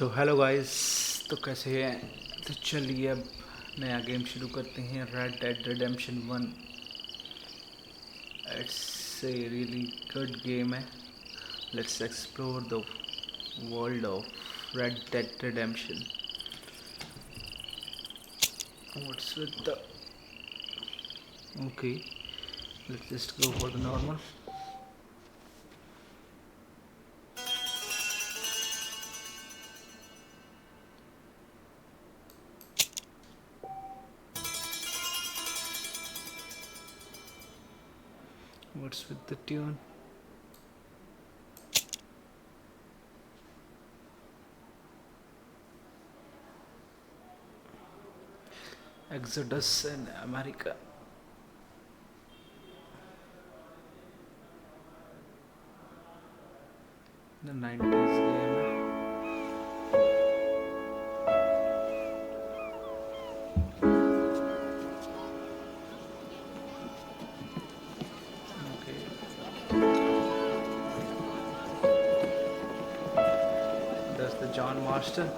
So hello guys. तो कैसे हैं? तो चलिए अब नया गेम शुरू करते हैं, Red Dead Redemption 1। It's a really good game है। Let's explore the world of Red Dead Redemption. What's with the okay, let's just go for the normal. What's with the tune? Exodus in America. The 90s game है. Okay. That's the John Marston.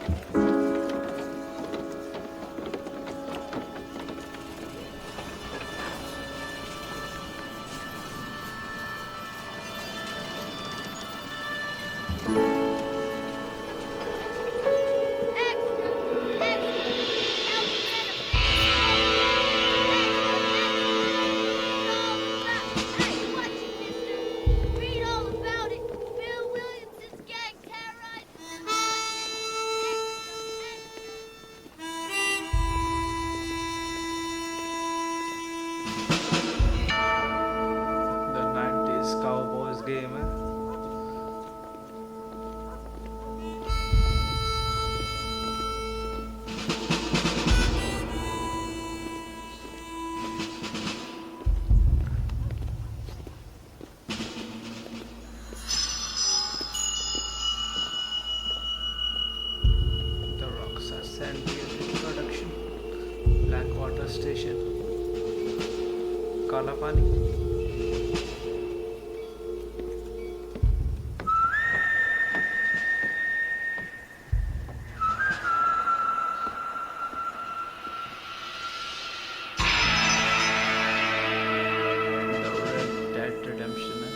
The 90s Cowboys game है. The Rockstar San Diego production. Blackwater Station. काला पानी. The Red Dead Redemption है.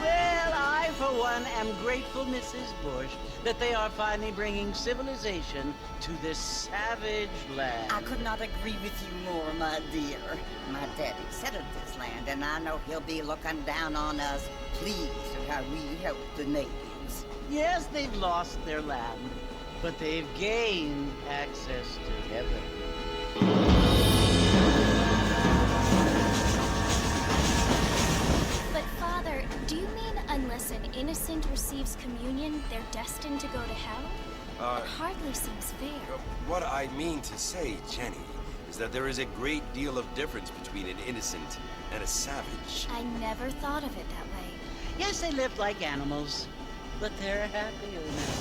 Well, I, for one, am grateful, Mrs. Bush, that they are finally bringing civilization to this savage land. I could not agree with you more, my dear. My daddy settled this land, and I know he'll be looking down on us, pleased at how we help the natives. Yes, they've lost their land, but they've gained access to heaven. But Father, do you mean unless an innocent receives communion, they're destined to go to hell? It hardly seems fair. What I mean to say, Jenny, is that there is a great deal of difference between an innocent and a savage. I never thought of it that way. Yes, they live like animals, but they're happier now.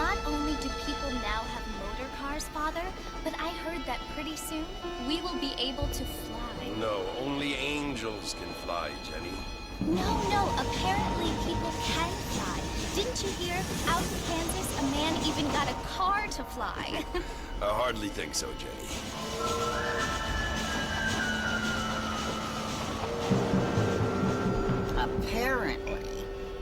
Not only do people now have motor cars, Father, but I heard that pretty soon we will be able to fly. No, only angels can fly, Jenny. No, apparently people can fly. Didn't you hear? Out in Kansas, a man even got a car to fly. I hardly think so, Jenny. Apparently,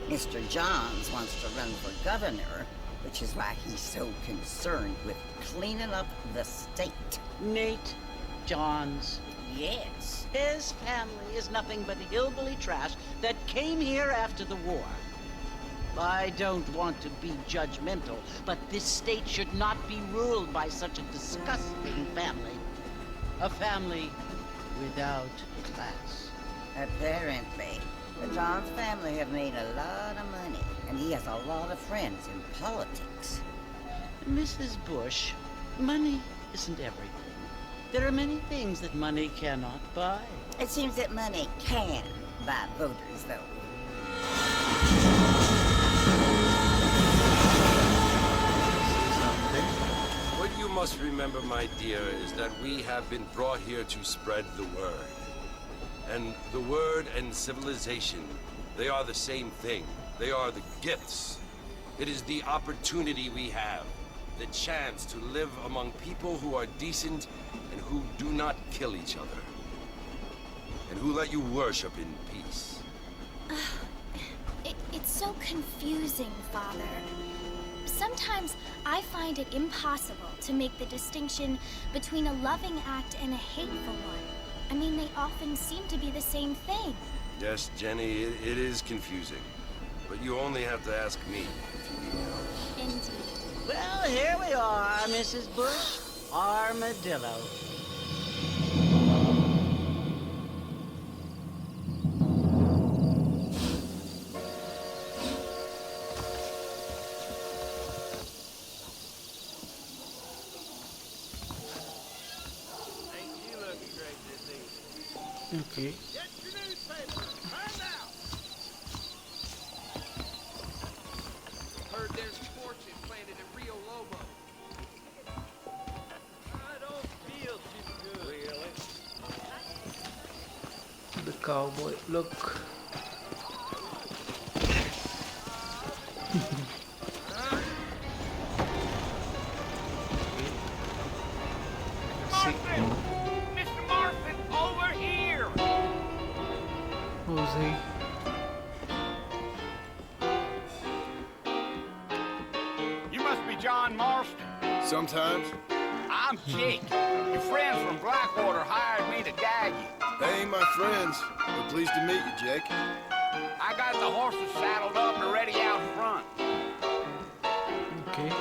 Mr. Johns wants to run for governor, which is why he's so concerned with cleaning up the state. Nate Johns. Yes. His family is nothing but hillbilly trash that came here after the war. I don't want to be judgmental, but this state should not be ruled by such a disgusting family. A family without class. Apparently, the Johns family have made a lot of money. and he has a lot of friends in politics. Mrs. Bush, money isn't everything. There are many things that money cannot buy. It seems that money can buy voters, though. What you must remember, my dear, is that we have been brought here to spread the word. And the word and civilization, they are the same thing. They are the gifts. It is the opportunity we have, the chance to live among people who are decent and who do not kill each other. And who let you worship in peace. It's so confusing, Father. Sometimes I find it impossible to make the distinction between a loving act and a hateful one. I mean, they often seem to be the same thing. Yes, Jenny, it is confusing. But you only have to ask me if you need help. Indeed. Well, here we are, Mrs. Bush. Armadillo. Okay. Get your newspaper. Turn out. Heard there's fortune planted at Rio Lobo. I don't feel too good. Really? The cowboy. Look. Mr. Marston, over here. Who's he? You must be John Marston. Sometimes. I'm Jake. Your friends from Blackwater hired me to guide you. They ain't my friends. But pleased to meet you, Jake. I got the horses saddled up and ready out front. Okay.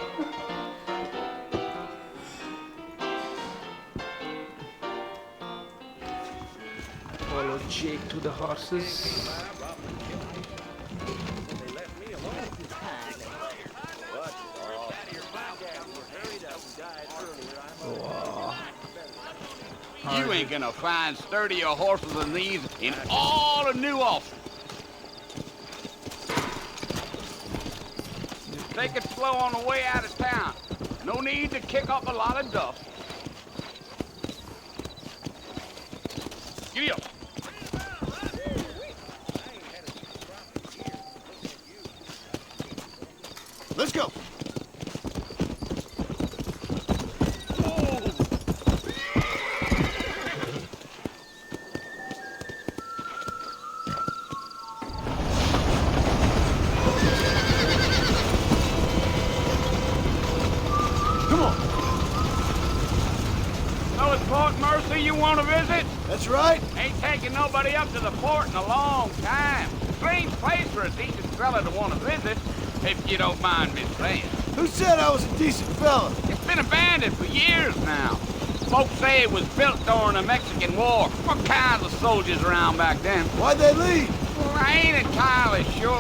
Follow Jake to the horses. Wow. You ain't gonna find sturdier horses than these in all of New Austin. Take it slow on the way out of town. No need to kick up a lot of dust. Giddy up. Let's go. Come on. So it's Port Mercy you want to visit? That's right. Ain't taking nobody up to the port in a long time. Strange place for a decent fella to want to visit, if you don't mind me saying. Who said I was a decent fella? It's been abandoned for years now. Folks say it was built during the Mexican War. What kinds of soldiers around back then? Why'd they leave? Well, I ain't entirely sure.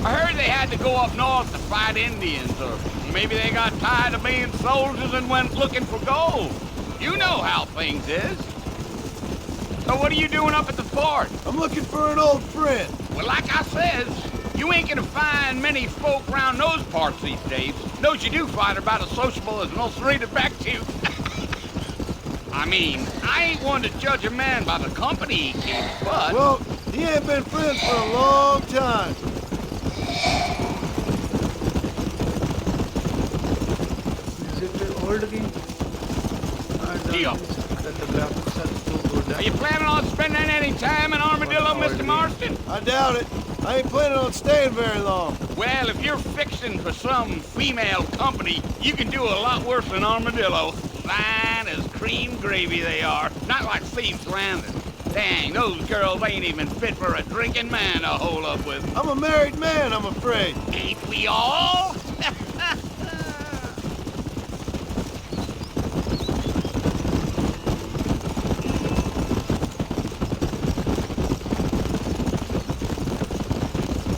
I heard they had to go up north to fight Indians, or maybe they got tired of being soldiers and went looking for gold. You know how things is. So what are you doing up at the fort? I'm looking for an old friend. Well, like I says, you ain't gonna find many folk around those parts these days. Those you do find are about as sociable as most read it back to you. I mean, I ain't one to judge a man by the company he keeps, but... Well, he ain't been friends for a long time. Is it the old game? Deal. That the graphics are too good. Are you planning on spending any time in Armadillo, Mr. Marston? I doubt it. I ain't planning on staying very long. Well, if you're fixing for some female company, you can do a lot worse than Armadillo. Fine as cream gravy they are. Not like Thieves Landing. Dang, those girls ain't even fit for a drinking man to hole up with. I'm a married man, I'm afraid. Ain't we all?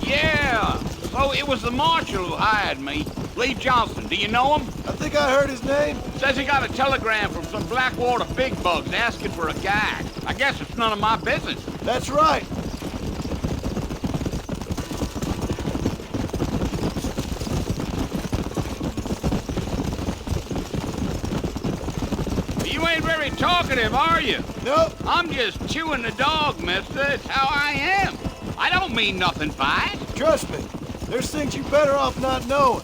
Yeah, so Oh, it was the marshal who hired me. Lee Johnson. Do you know him? I think I heard his name. Says he got a telegram from some Blackwater big bugs asking for a guide. I guess it's none of my business. That's right. You ain't very talkative, are you? Nope. I'm just chewing the dog, mister. It's how I am. I don't mean nothing by it. Trust me. There's things you're better off not knowing.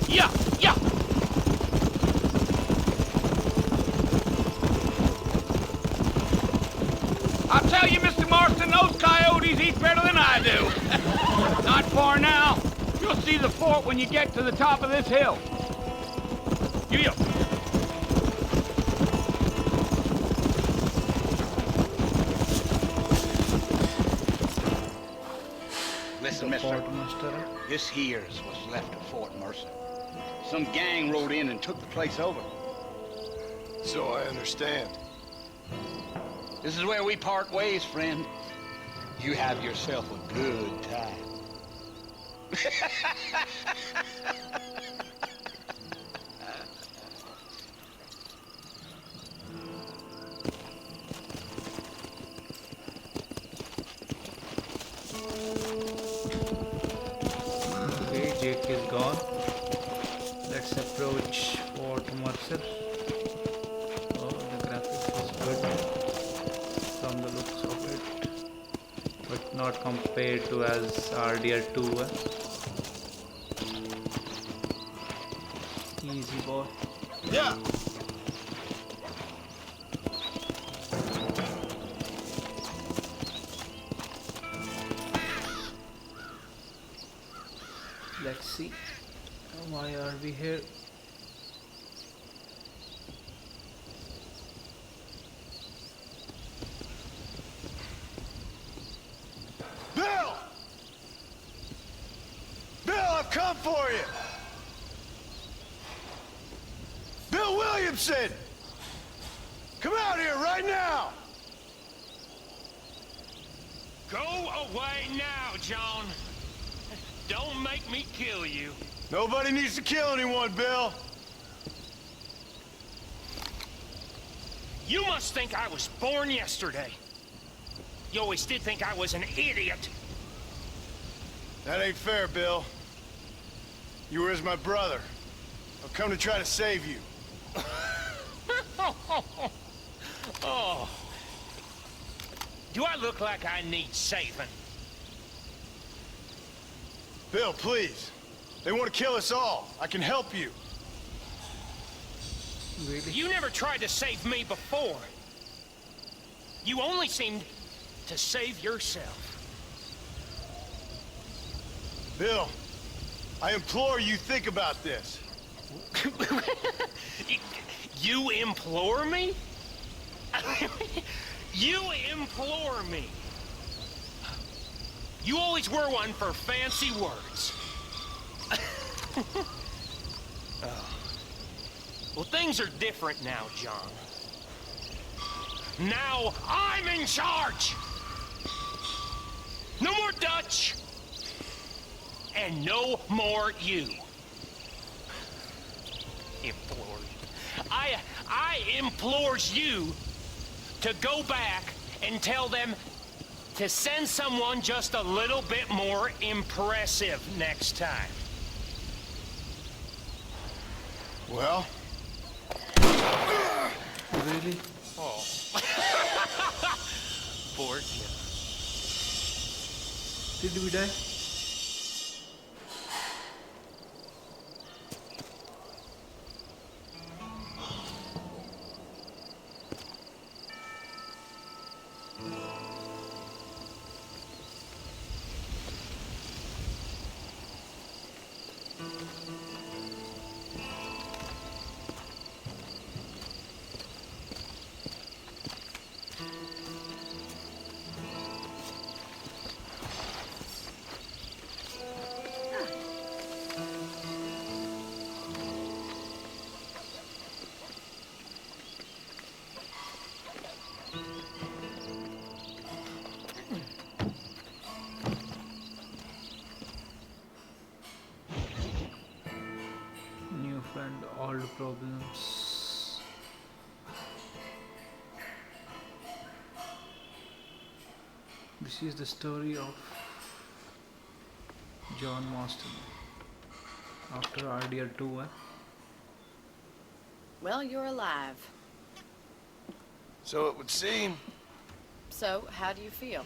Yeah, yeah. I'll tell you, Mr. Marston, those coyotes eat better than I do. Not far now. You'll see the fort when you get to the top of this hill. Yeah. Listen, mister, Quartermaster. this here's what's left of Fort Mercer. Some gang rode in and took the place over. So I understand. This is where we part ways, friend. You have yourself a good time. Okay, Jake is gone. Let's approach Fort Mercer. Oh, the graphics is good from the looks of it, but not compared to as RDR2. Easy boy. Yeah. Let's see. Why are we here? Bill! Bill, I've come for you! Bill Williamson! Come out here right now! Go away now, John. Don't make me kill you. Nobody needs to kill anyone, Bill. You must think I was born yesterday. You always did think I was an idiot. That ain't fair, Bill. You were as my brother. I've come to try to save you. Oh. Do I look like I need saving? Bill, please. They want to kill us all. I can help you. Really? You never tried to save me before. You only seemed to save yourself. Bill, I implore you think about this. You implore me? You implore me? You always were one for fancy words. Oh. Well, things are different now, John. Now I'm in charge! No more Dutch! And no more you. Implores. I implores you to go back and tell them to send someone just a little bit more impressive next time. Well? Really? Oh. Poor kid. Did we die? This is the story of John Marston after RDR 2. Well, you're alive. So it would seem. So, how do you feel?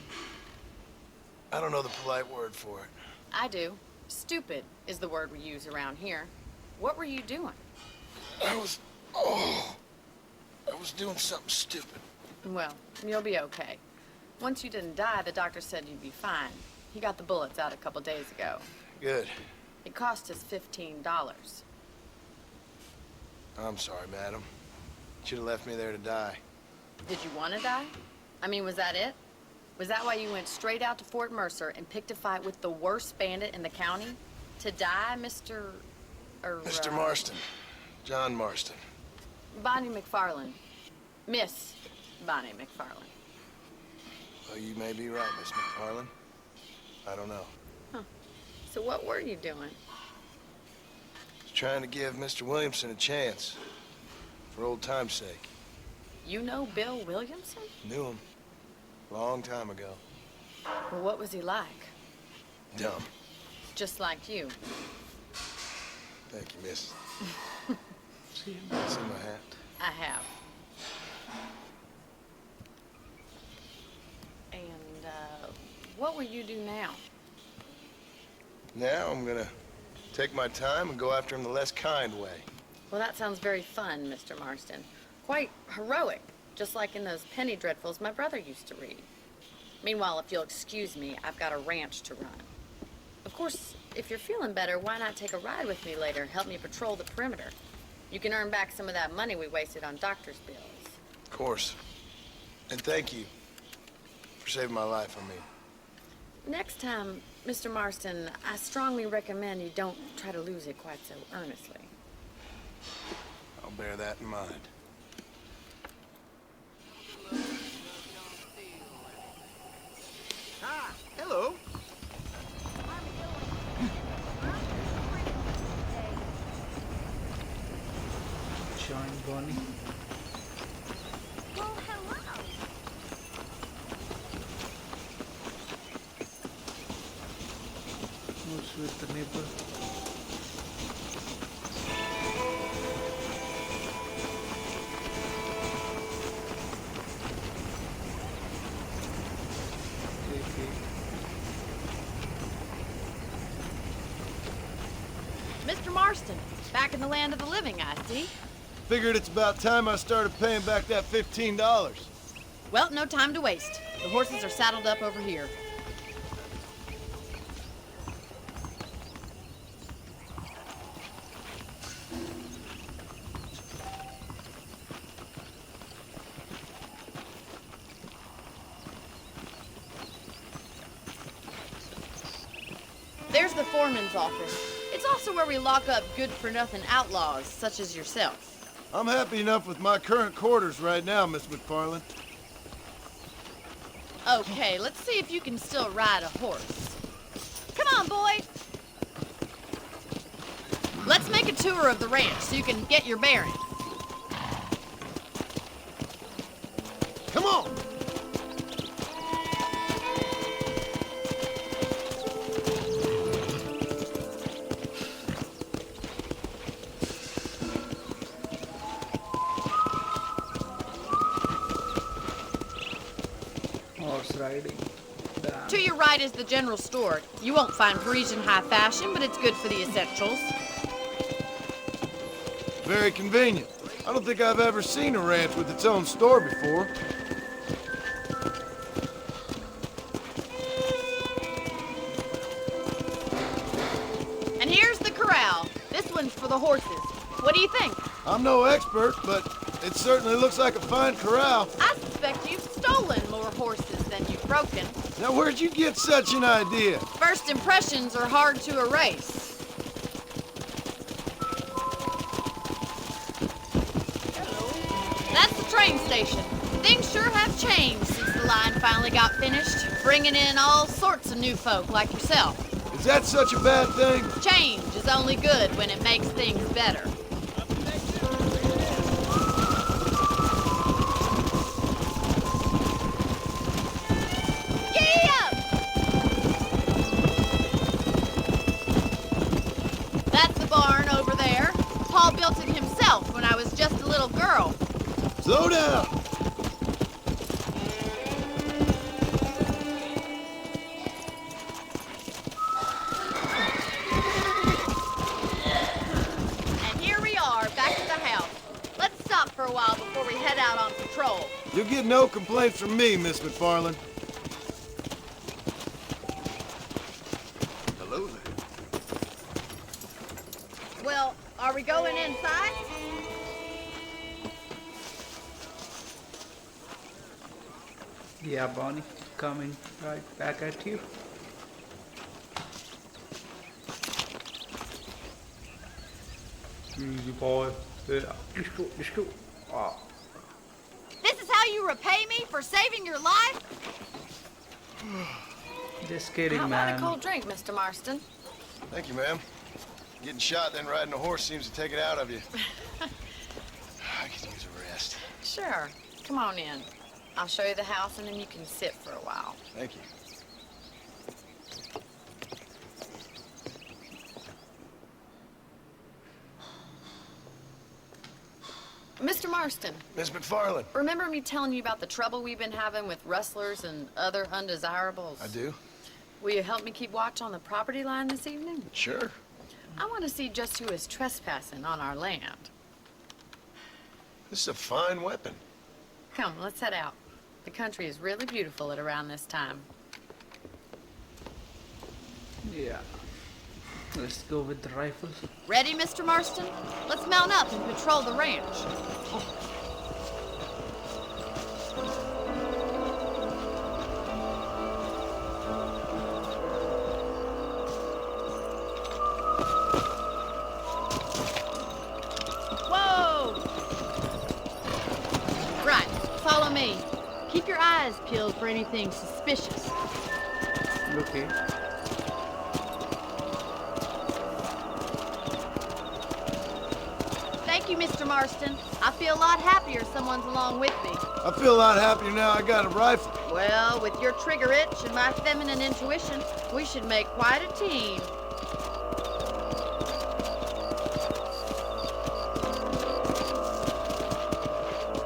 I don't know the polite word for it. I do. Stupid is the word we use around here. What were you doing? I was doing something stupid. Well, you'll be okay. Once you didn't die, the doctor said you'd be fine. He got the bullets out a couple days ago. Good. It cost us $15. I'm sorry, madam. Should have left me there to die. Did you want to die? I mean, was that it? Was that why you went straight out to Fort Mercer and picked a fight with the worst bandit in the county? To die, Mr. Mr. Marston. John Marston. Bonnie McFarland. Miss Bonnie McFarland. Well, you may be right, Miss McFarland. I don't know. Huh. So what were you doing? Just trying to give Mr. Williamson a chance. For old time's sake. You know Bill Williamson? Knew him. Long time ago. Well, what was he like? Dumb. Just like you. Thank you, miss. See, It's in my hat. I have. And, what will you do now? Now I'm gonna take my time and go after him the less kind way. Well, that sounds very fun, Mr. Marston. Quite heroic, just like in those penny dreadfuls my brother used to read. Meanwhile, if you'll excuse me, I've got a ranch to run. Of course, if you're feeling better, why not take a ride with me later and help me patrol the perimeter? You can earn back some of that money we wasted on doctor's bills. Of course. And thank you for saving my life, I mean. Next time, Mr. Marston, I strongly recommend you don't try to lose it quite so earnestly. I'll bear that in mind. Ah, hello. John Bonnie. Well, hello. Who's with the neighbor? Mr. Marston, back in the land of the living, I see. Figured it's about time I started paying back that $15. Well, no time to waste. The horses are saddled up over here. There's the foreman's office. It's also where we lock up good-for-nothing outlaws, such as yourself. I'm happy enough with my current quarters right now, Miss McFarland. Okay, let's see if you can still ride a horse. Come on, boy! Let's make a tour of the ranch so you can get your bearings. Come on! Horse riding. Damn. To your right is the general store. You won't find Parisian high fashion, but it's good for the essentials. Very convenient. I don't think I've ever seen a ranch with its own store before. And here's the corral. This one's for the horses. What do you think? I'm no expert, but it certainly looks like a fine corral. I suspect you've stolen more horses than you've broken. Now, where'd you get such an idea? First impressions are hard to erase. That's the train station. Things sure have changed since the line finally got finished, bringing in all sorts of new folk like yourself. Is that such a bad thing? Change is only good when it makes things better. Yeah! out on patrol. You'll get no complaints from me, Miss McFarland. Hello there. Well, are we going inside? Yeah, Bonnie, coming right back at you. Easy boy. Yeah, let's go. Ah. This is how you repay me for saving your life? Just kidding, How man. about a cold drink, Mr. Marston? Thank you, ma'am. Getting shot, then riding a horse seems to take it out of you. I could use a rest. Sure. Come on in. I'll show you the house, and then you can sit for a while. Thank you. Mr. Marston, Miss McFarland. remember me telling you about the trouble we've been having with rustlers and other undesirables? I do? Will you help me keep watch on the property line this evening? Sure. I want to see just who is trespassing on our land. This is a fine weapon. Come, let's head out. The country is really beautiful at around this time. Yeah. Let's go with the rifles. Ready, Mr. Marston? Let's mount up and patrol the ranch. Whoa! Right, follow me. Keep your eyes peeled for anything suspicious. Okay. Thank you, Mr. Marston. I feel a lot happier someone's along with me. I feel a lot happier now I got a rifle. Well, with your trigger itch and my feminine intuition, we should make quite a team.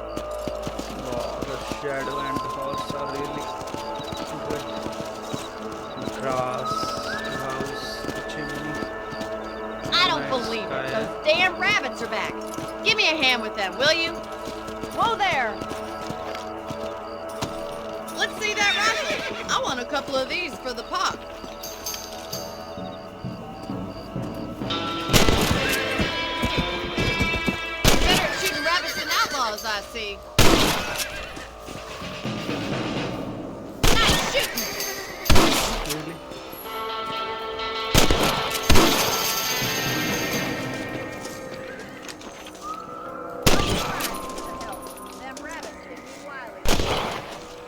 Wow, the shadow and the horse are really good. The grass, the house, the chimney. I don't Nice believe guy. it. Those damn rabbits are back. Give me a hand with them, will you? Whoa there! Let's see that rifle. I want a couple of these for the pop. Better at shooting rabbits than outlaws, I see. Nice shooting! Really? Them rabbits can be wily.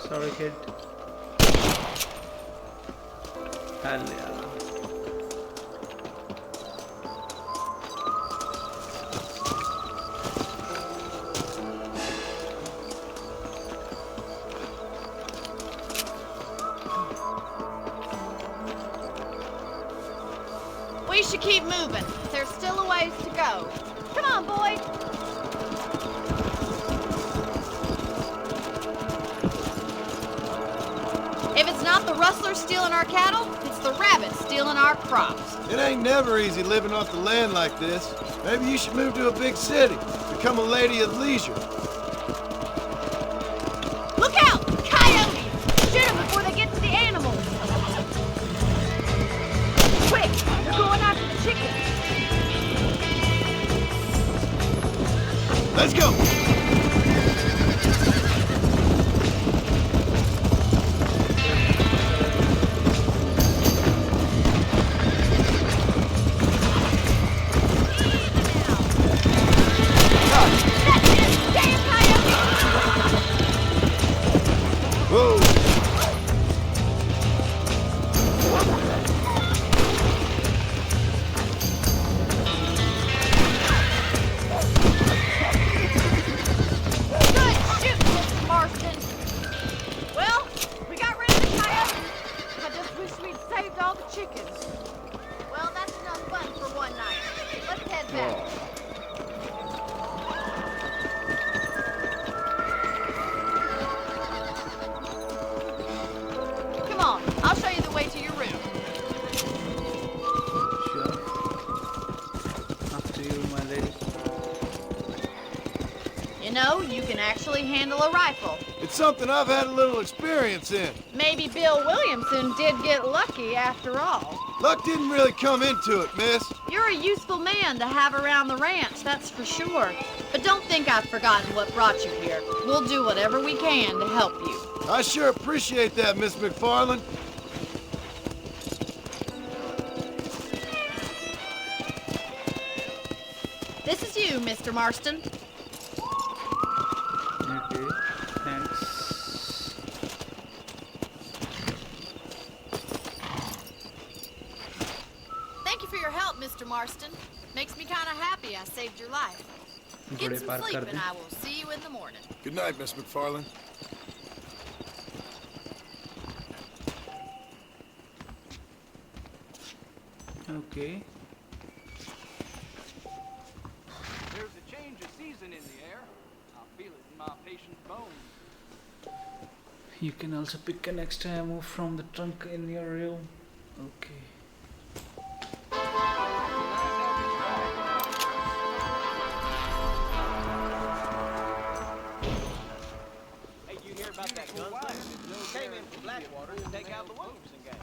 Sorry, kid. Hell yeah. We should keep moving. There's still a ways to go. Come on, boys. If it's not the rustlers stealing our cattle, it's the rabbits stealing our crops. It ain't never easy living off the land like this. Maybe you should move to a big city. Become a lady of leisure. Look out! Coyotes! Shoot them before they get to the animals. Quick! They're going after the chickens. Let's go! That's it! Damn coyotes! Whoa! Good shooting, Mr. Marston. Well, we got rid of the coyotes. I just wish we'd saved all the chickens. Well, that's enough fun for one night. Let's head back. Come on, I'll show you the way to your room. handle a rifle. It's something I've had a little experience in. Maybe Bill Williamson did get lucky after all. Luck didn't really come into it, miss. You're a useful man to have around the ranch, that's for sure. But don't think I've forgotten what brought you here. We'll do whatever we can to help you. I sure appreciate that, Miss McFarland. This is you, Mr. Marston. Okay, thanks. Thank you for your help, Mr. Marston. Makes me kind of happy I saved your life. Get घोड़े some पार sleep कर and दें. I will see you in the morning. Good night, Miss McFarland. Okay. There's a change of season in the air. I feel it in my patient's bones. You can also pick an extra ammo from the trunk in your room. Okay. Hey, you hear about that gun thing? Came in from Blackwater to take out the Williamson gang.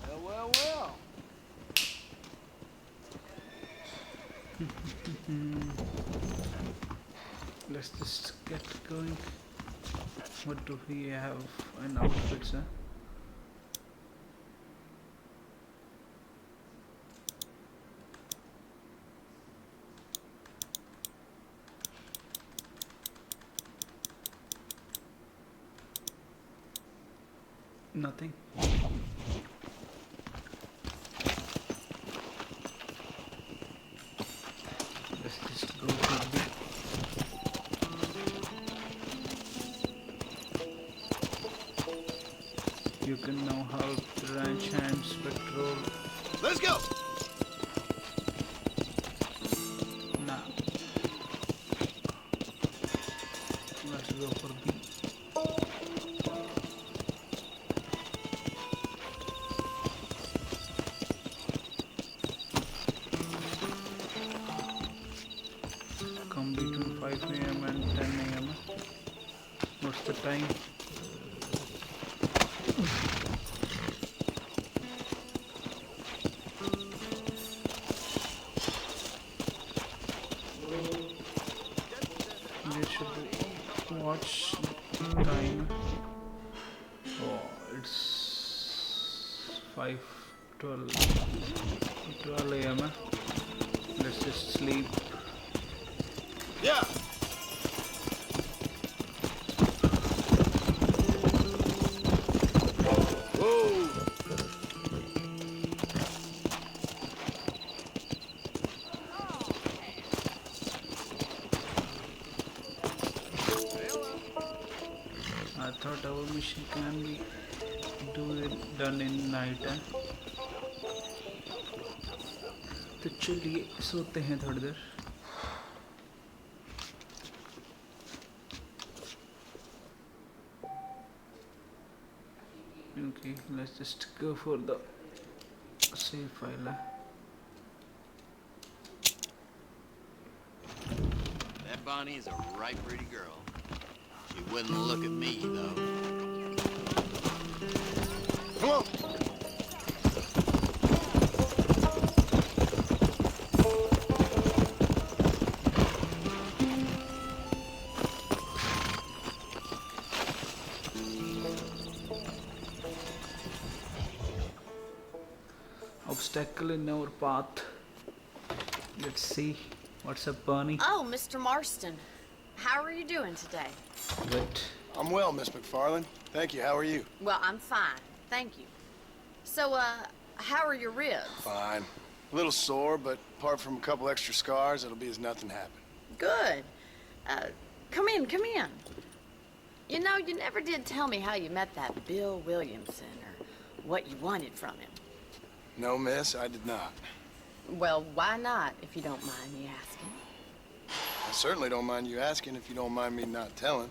Well, well, well. Let's just get going. What do we have in outfits, huh? Nothing. Let's just go to the You can now help the ranch hands patrol. Let's go! Nah. Let's go for B. Come between 5 AM and 10 AM. What's the time? You should watch the time. Oh, it's 12 AM. Let's just sleep. Yeah! Whoa! I thought our mission can be done in night. तो चलिए सोते हैं थोड़ी देर. Okay, let's just go for the save file. That Bonnie is a right pretty girl. She wouldn't look at me, though. Come on! Obstacle in our path. Let's see. What's up, Bonnie? Oh, Mr. Marston. How are you doing today? Good. I'm well, Miss McFarland. Thank you. How are you? Well, I'm fine. Thank you. So, how are your ribs? Fine. A little sore, but apart from a couple extra scars, it'll be as nothing happened. Good. Come in, come in. You know, you never did tell me how you met that Bill Williamson or what you wanted from him. No, miss, I did not. Well, why not, if you don't mind me asking? I certainly don't mind you asking if you don't mind me not telling.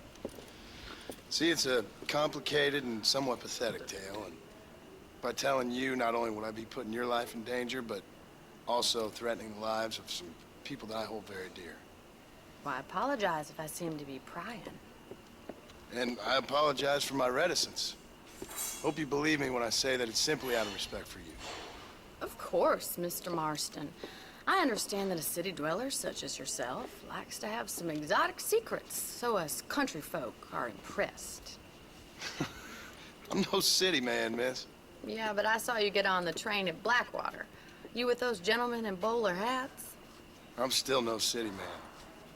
See, it's a complicated and somewhat pathetic tale, and by telling you, not only would I be putting your life in danger, but also threatening the lives of some people that I hold very dear. Well, I apologize if I seem to be prying. And I apologize for my reticence. Hope you believe me when I say that it's simply out of respect for you. Of course, Mr. Marston. I understand that a city dweller such as yourself likes to have some exotic secrets, so us country folk are impressed. I'm no city man, miss. Yeah, but I saw you get on the train at Blackwater. You with those gentlemen in bowler hats? I'm still no city man.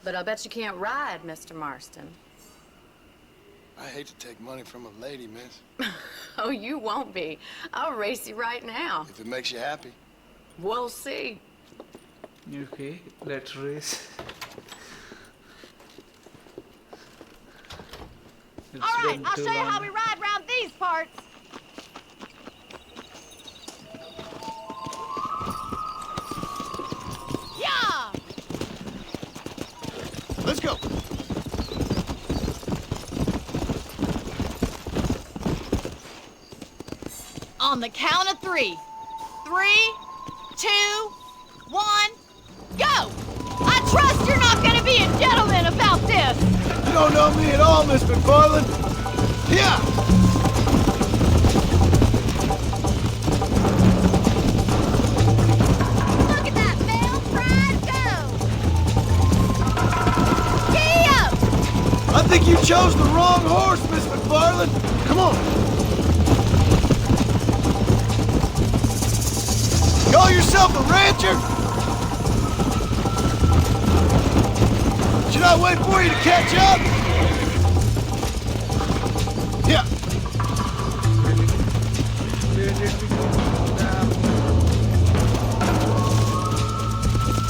But I'll bet you can't ride, Mr. Marston. I hate to take money from a lady, miss. Oh, you won't be. I'll race you right now. If it makes you happy. We'll see. Okay, let's race. All right, I'll show you how we ride around these parts. Yeah! Let's go. On the count of 3. 3, 2, 1, go! I trust you're not gonna be a gentleman about this. You don't know me at all, Miss McFarland. Yeah. Look at that male pride go! Giddy up! I think you chose the wrong horse, Miss McFarland. Come on. Call yourself a rancher? Should I wait for you to catch up? Yeah. Where did we go?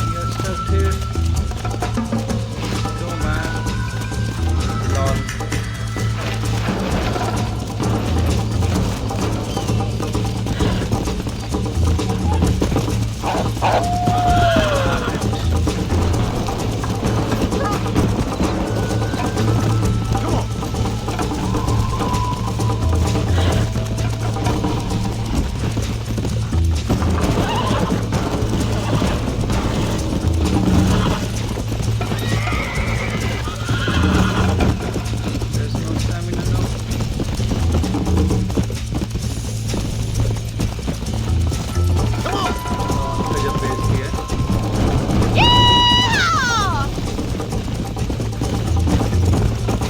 We are stuck here. No man. Lol. There's no stamina now. गजब pace किया है. Yeah!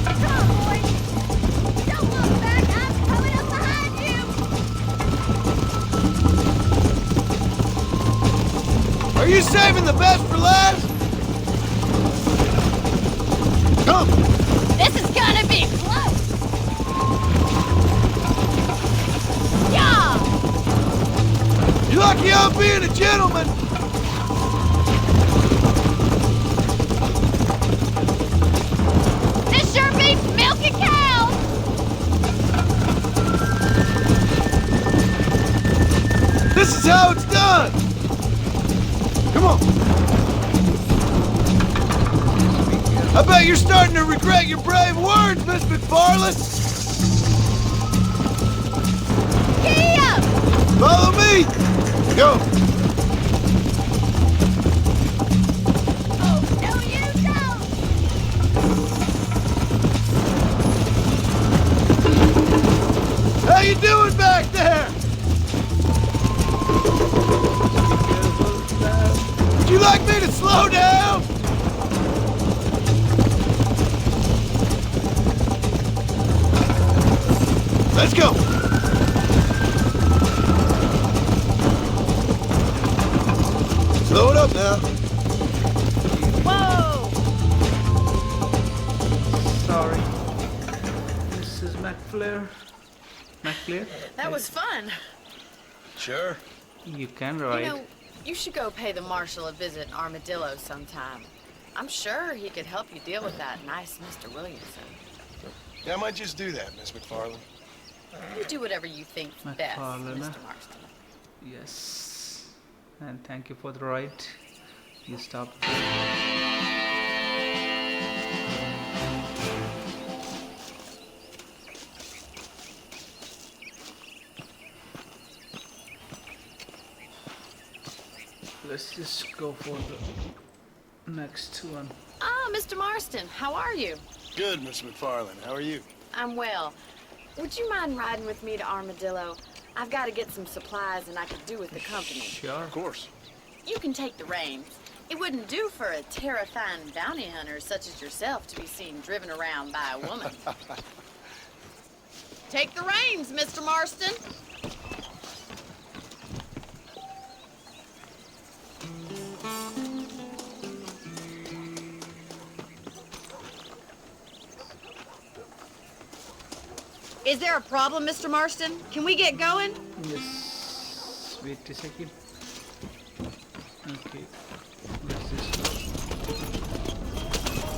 Come on, boys. Don't look back. I'm coming up behind you. Are you saving the best for last? Come. This is gonna be close. Yeah! You're lucky I'm being a gentleman. This sure beats milking cows. This is how it's done. Come on. I bet you're starting to regret your brave words, Miss McFarland. Giddy up! Follow me. Go. Oh, no, you don't. How you doing back there? Would you like me to slow down? Let's go. Slow it up now. Whoa! Sorry. Mrs. McFlair. McFlair? That was fun. Sure. You can You ride. know, you should go pay the marshal a visit in Armadillo sometime. I'm sure he could help you deal with that nice Mr. Williamson. Yeah, I might just do that, Miss McFarland. You do whatever you think best, McFarlane. Mr. Marston. Yes. And thank you for the ride. You stopped. Let's just go for the next one. Oh, Oh, Mr. Marston, how are you? Good, Miss McFarland. How are you? I'm well. Would you mind riding with me to Armadillo? I've got to get some supplies and I could do with the company. Sure. Of course. You can take the reins. It wouldn't do for a terrifying bounty hunter such as yourself to be seen driven around by a woman. Take the reins, Mr. Marston. Is there a problem, Mr. Marston? Can we get going? Yes. Wait a second. Okay. Where's this?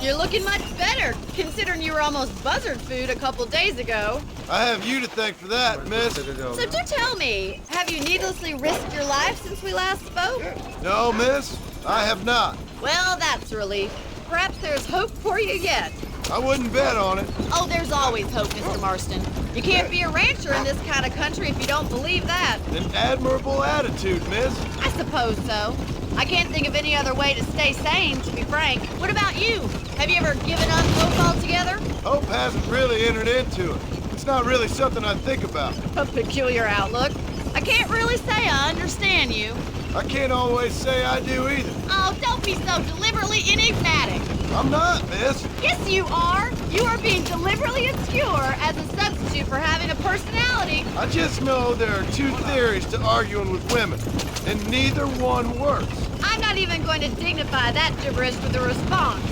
You're looking much better, considering you were almost buzzard food a couple days ago. I have you to thank for that, miss. So do tell me, have you needlessly risked your life since we last spoke? No, miss, I have not. Well, that's a relief. Perhaps there's hope for you yet. I wouldn't bet on it. Oh, there's always hope, Mr. Marston. You can't be a rancher in this kind of country if you don't believe that. An admirable attitude, miss. I suppose so. I can't think of any other way to stay sane, to be frank. What about you? Have you ever given up hope altogether? Hope hasn't really entered into it. It's not really something I think about. A peculiar outlook. I can't really say I understand you. I can't always say I do either. Oh, don't be so deliberately enigmatic. I'm not, miss. Yes, you are. You are being deliberately obscure as a substitute for having a personality. I just know there are two theories to arguing with women, and neither one works. I'm not even going to dignify that gibberish with a response.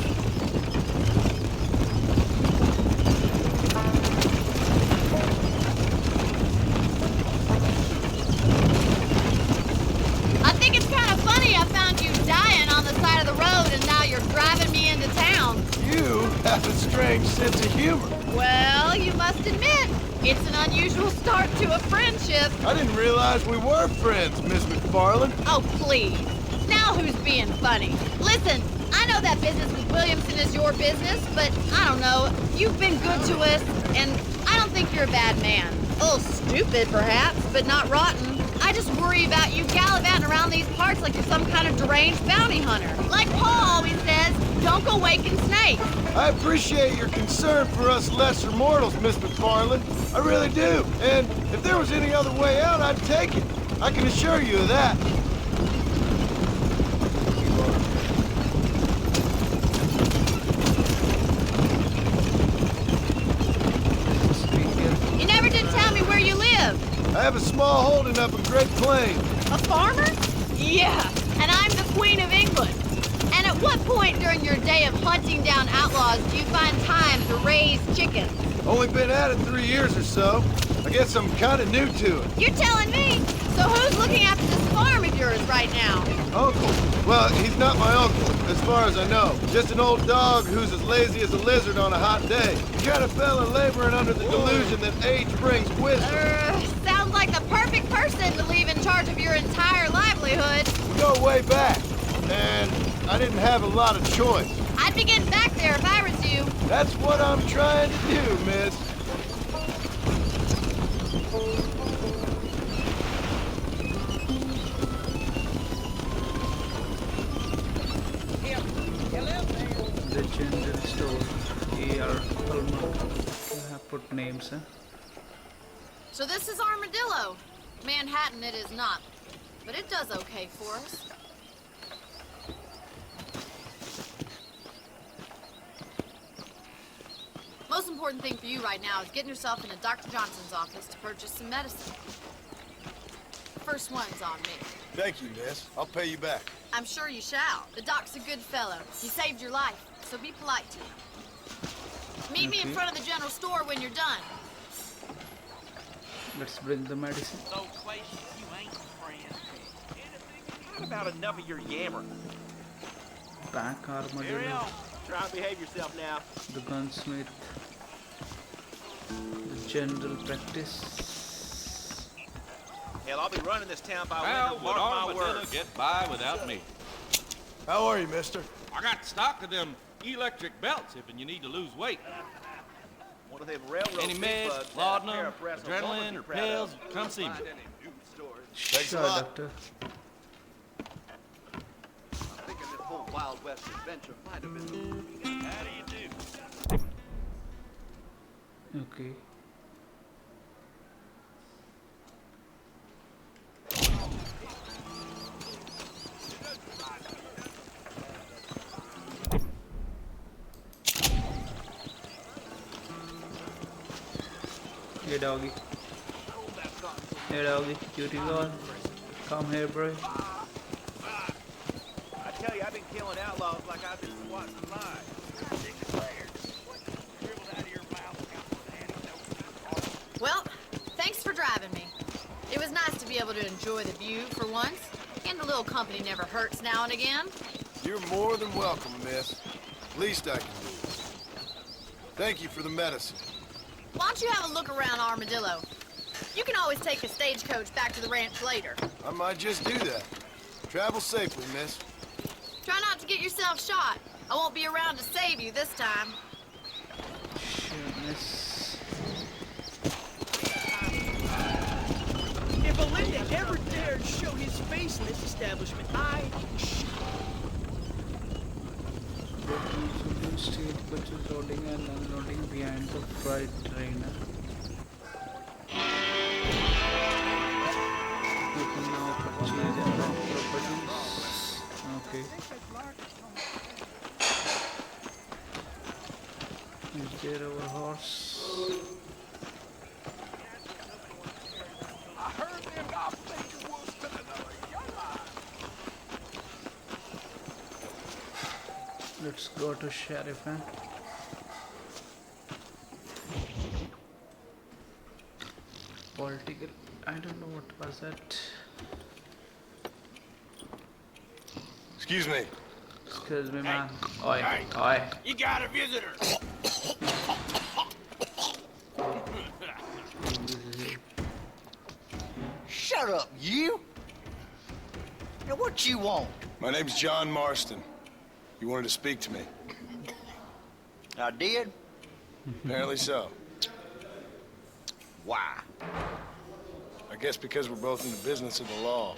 I think it's kind of funny I found you dying on the side of the road and now you're driving me into town. You have a strange sense of humor. Well, you must admit, it's an unusual start to a friendship. I didn't realize we were friends, Miss McFarland. Oh, please. Now who's being funny? Listen, I know that business with Williamson is your business, but I don't know. You've been good to us, and I don't think you're a bad man. A little stupid, perhaps, but not rotten. I just worry about you gallivanting around these parts like you're some kind of deranged bounty hunter. Like Paul always says, don't go waking snakes. I appreciate your concern for us lesser mortals, Miss McFarland. I really do. And if there was any other way out, I'd take it. I can assure you of that. You never did tell me where you live. I have a small holding up in Great Plains. A farmer? Yeah, and I'm the Queen of England. And at what point during your day of hunting down outlaws do you find time to raise chickens? Only been at it 3 years or so. I guess I'm kind of new to it. You're telling me? So who's looking after this farm of yours right now? Uncle. Well, he's not my uncle, as far as I know. Just an old dog who's as lazy as a lizard on a hot day. The kind of fella laboring under the delusion that age brings wisdom. Sounds like the perfect person to leave in charge of your entire livelihood. We go way back, and I didn't have a lot of choice. I'd be getting back there if I was you. That's what I'm trying to do, miss. The general store. A.R. Palmer. I have put names, huh? So this is Armadillo. Manhattan it is not, but it does okay for us. Most important thing for you right now is getting yourself into Dr. Johnson's office to purchase some medicine. First one's on me. Thank you, miss. I'll pay you back. I'm sure you shall. The doc's a good fellow. He saved your life, so be polite to him. Meet me in front of the general store when you're done. Let's bring the medicine. So Clay, you ain't friend. What about enough of your yammering? Back Carry Armadillo. on. Try and behave yourself now. The gunsmith. The general practice. Hell, I'll be running this town by How winter. would Mark my Armadillo words. get by without me? How are you, mister? I got stock of them electric belts if you need to lose weight. One of them railroad Any big meds, bugs, laudanum, pair of breasts, adrenaline, woman or be proud of. pills, come see me. Find any new stores. Thanks a Sure, lot. doctor. I'm thinking this whole Wild West adventure might have been How do you do? Okay. Hey doggy. Hey doggy, cutie gone. Come here, bro. I tell you, I've been killing outlaws like I've been swatting flies. Well, thanks for driving me. It was nice to be able to enjoy the view for once, and a little company never hurts now and again. You're more than welcome, miss. Least I can do. Thank you for the medicine. Why don't you have a look around Armadillo? You can always take a stagecoach back to the ranch later. I might just do that. Travel safely, miss. Try not to get yourself shot. I won't be around to save you this time. Shitness. If Belinda ever dared show his face in this establishment, State coaches loading and unloading behind the freight trainer. You can now purchase and properties. Okay. Is there our horse? I heard them lobster wolves to another yard. Let's go to sheriff, huh? Political. I don't know what was that. Excuse me. Excuse me, man. Oi, oi. you got a visitor. Shut up, you! Now what you want? My name's John Marston. You wanted to speak to me? I did? Apparently so. Why? I guess because we're both in the business of the law.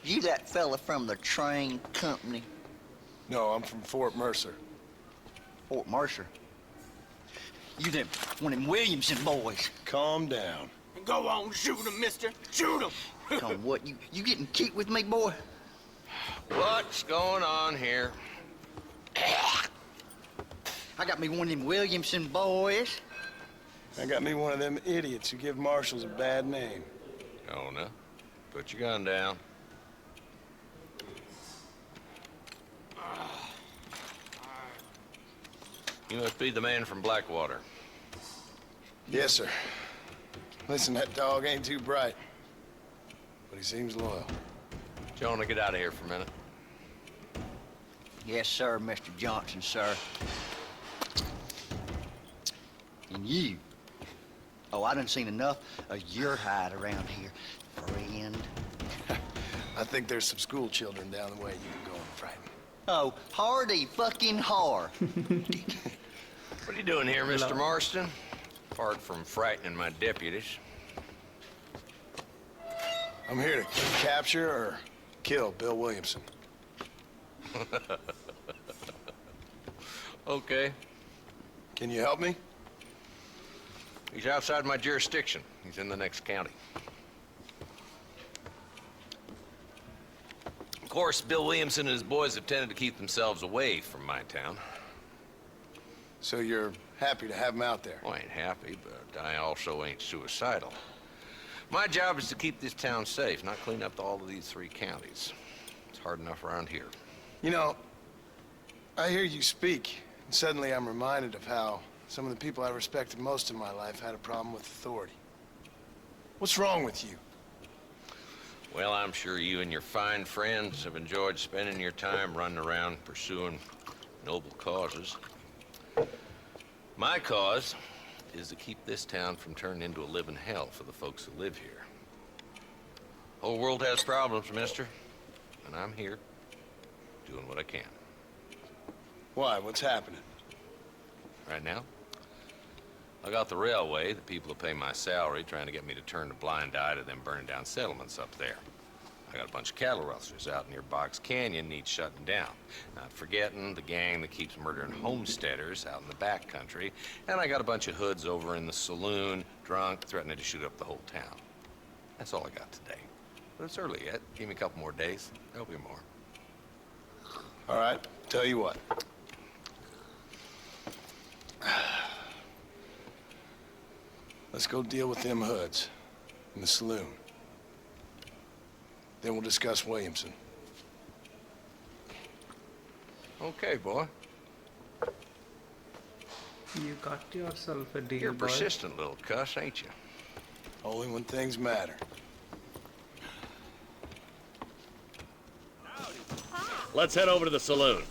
You that fella from the train company? No, I'm from Fort Mercer. Fort Mercer? You them one of them Williamson boys. Calm down. Go on, shoot him, mister. Shoot him. Come what, you getting cute with me, boy? What's going on here? I got me one of them Williamson boys. I got me one of them idiots who give marshals a bad name. Oh, no. Put your gun down. You must be the man from Blackwater. Yes, sir. Listen, that dog ain't too bright, but he seems loyal. Jonah, get out of here for a minute. Yes, sir, Mr. Johnson, sir. And you. Oh, I done seen enough of your hide around here, friend. I think there's some school children down the way you can go and frighten. Oh, hardy fucking har. What are you doing here, Mr. Marston? Apart from frightening my deputies. I'm here to capture or kill Bill Williamson. Okay. Can you help me? He's outside my jurisdiction. He's in the next county. Of course, Bill Williamson and his boys have tended to keep themselves away from my town. So you're happy to have him out there? Well, I ain't happy, but I also ain't suicidal. My job is to keep this town safe, not clean up all of these 3 counties. It's hard enough around here. You know, I hear you speak, and suddenly I'm reminded of how some of the people I respected most in my life had a problem with authority. What's wrong with you? Well, I'm sure you and your fine friends have enjoyed spending your time running around pursuing noble causes. My cause is to keep this town from turning into a living hell for the folks who live here. The whole world has problems, mister, and I'm here doing what I can. Why? What's happening? Right now, I got the railway, the people who pay my salary, trying to get me to turn a blind eye to them burning down settlements up there. I got a bunch of cattle rustlers out near Box Canyon needs shutting down. Not forgetting the gang that keeps murdering homesteaders out in the back country. And I got a bunch of hoods over in the saloon, drunk, threatening to shoot up the whole town. That's all I got today. But it's early yet. Give me a couple more days. There'll be more. All right, tell you what. Let's go deal with them hoods in the saloon. Then we'll discuss Williamson. Okay, boy. You got yourself a deal, You're a boy. persistent little cuss, ain't you? Only when things matter. Let's head over to the saloon.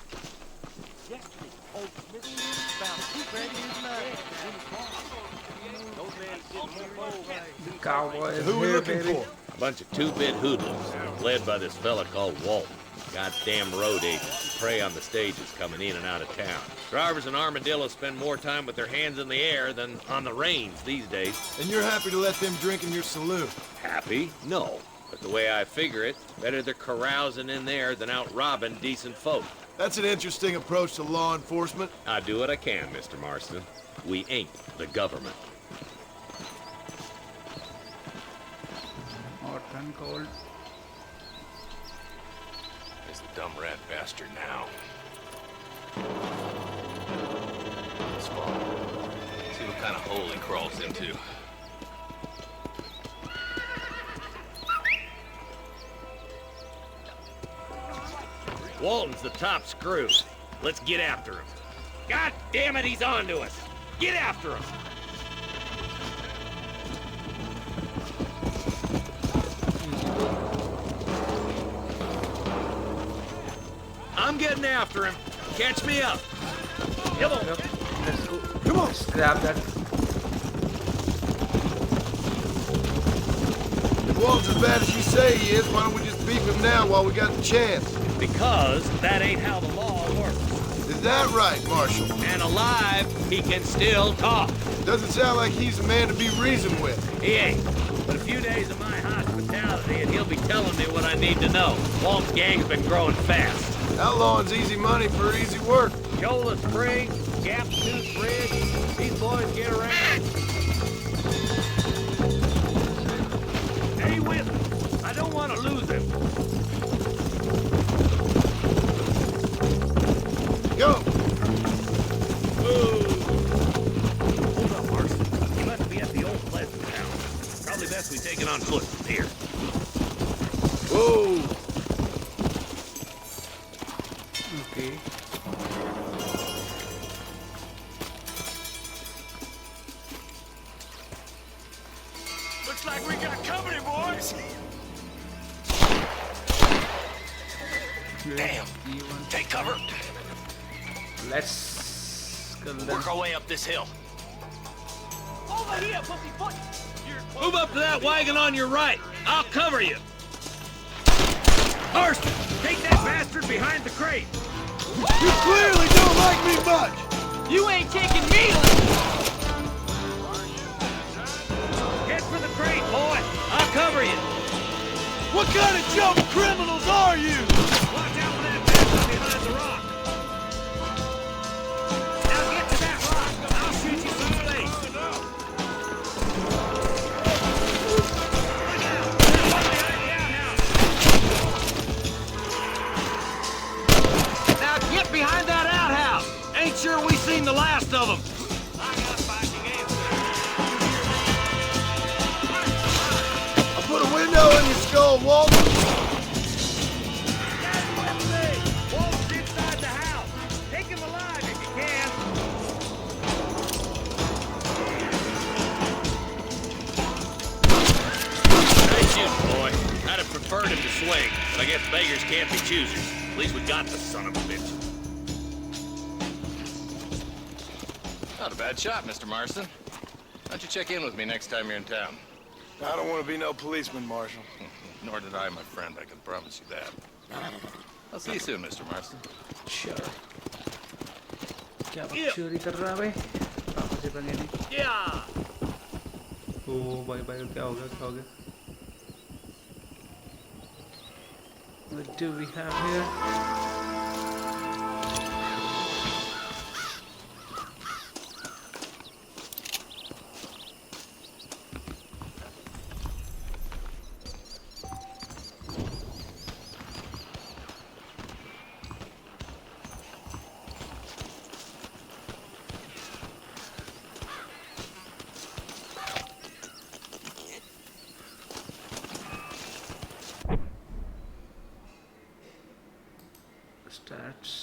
The cowboy is Who we here, looking baby. for? A bunch of two-bit hoodlums, led by this fella called Walt. Goddamn road agents who prey on the stages coming in and out of town. Drivers in Armadillo spend more time with their hands in the air than on the reins these days. And you're happy to let them drink in your saloon? Happy? No. But the way I figure it, better they're carousing in there than out robbing decent folk. That's an interesting approach to law enforcement. I do what I can, Mr. Marston. We ain't the government. Hot and cold. There's the dumb rat bastard now. Let's follow. See what kind of hole he crawls into. Walton's the top screw. Let's get after him. God damn it, he's on to us. Get after him. I'm getting after him. Catch me up. Come on. Yep. Let's go. Come on. Let's grab that. If Walt's as bad as you say he is, why don't we just beat him now while we got the chance? Because that ain't how the law works. Is that right, Marshal? And alive, he can still talk. Doesn't sound like he's a man to be reasoned with. He ain't. But a few days of my hospitality and he'll be telling me what I need to know. Walt's gang's been growing fast. Outlawing's easy money for easy work. Shola Spring, Gap Tooth Bridge, these boys get around. Stay with me. I don't want to lose him. Go! Ooh. Hold up, Marston. He must be at the old pleasant town. Probably best we take it on foot from here. Whoa! Okay. Looks like we got company, boys. Damn. Take cover. Let's kill them. Work our way up this hill. Over here, pussyfoot. Move up to that wagon on your right. I'll cover you. Marston, take that bastard behind the crate. You clearly don't like me much! You ain't taking me! Head for the crate, boy. I'll cover you. What kind of jump criminals are you? Watch out for that bastard behind the rock. Now get to that rock. I'll shoot you through the face. Look out. There's one behind the outhouse. Now get behind that outhouse. Ain't sure we seen the last of them. I got fighting answers. I'll put a window in your skull, Walt. Walt's inside the house. Take him alive if you can. Nice shooting, boy. I'd have preferred him to swing, but I guess beggars can't be choosers. At least we got the son of a bitch. Not a bad shot, Mr. Marston. Why don't you check in with me next time you're in town? I don't want to be no policeman, Marshal. Nor did I, my friend. I can promise you that. I'll see you soon, Mr. Marston. Sure. क्या बात चोरी कर रहा है भाई? बचे पंगे नहीं ओ भाई भाई क्या हो गया What do we have here? Stats.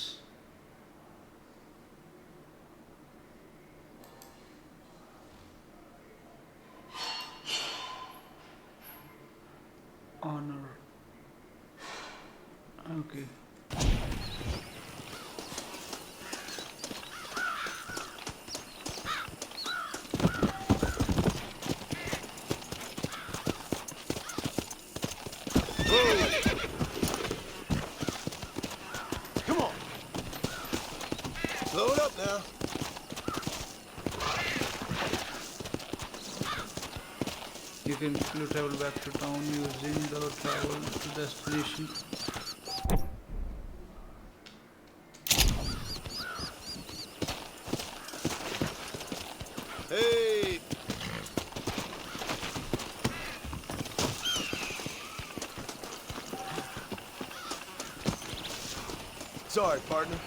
Honor. Okay. Slow it up now. You can quickly travel back to town using the travel to destination. Hey! Sorry, partner.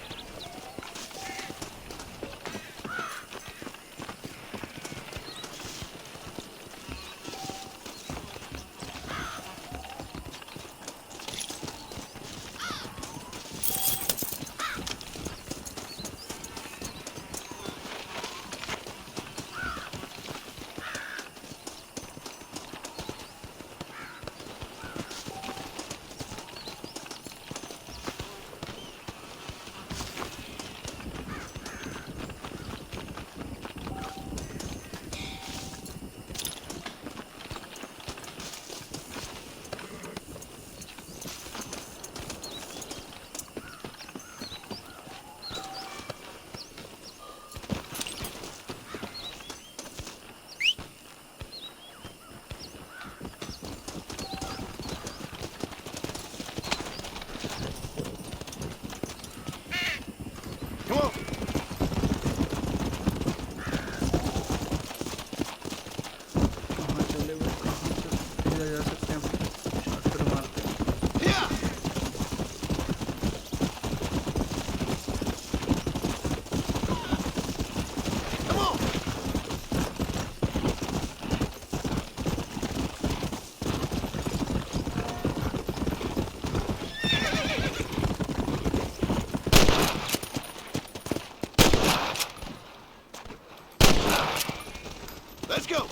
Let's go.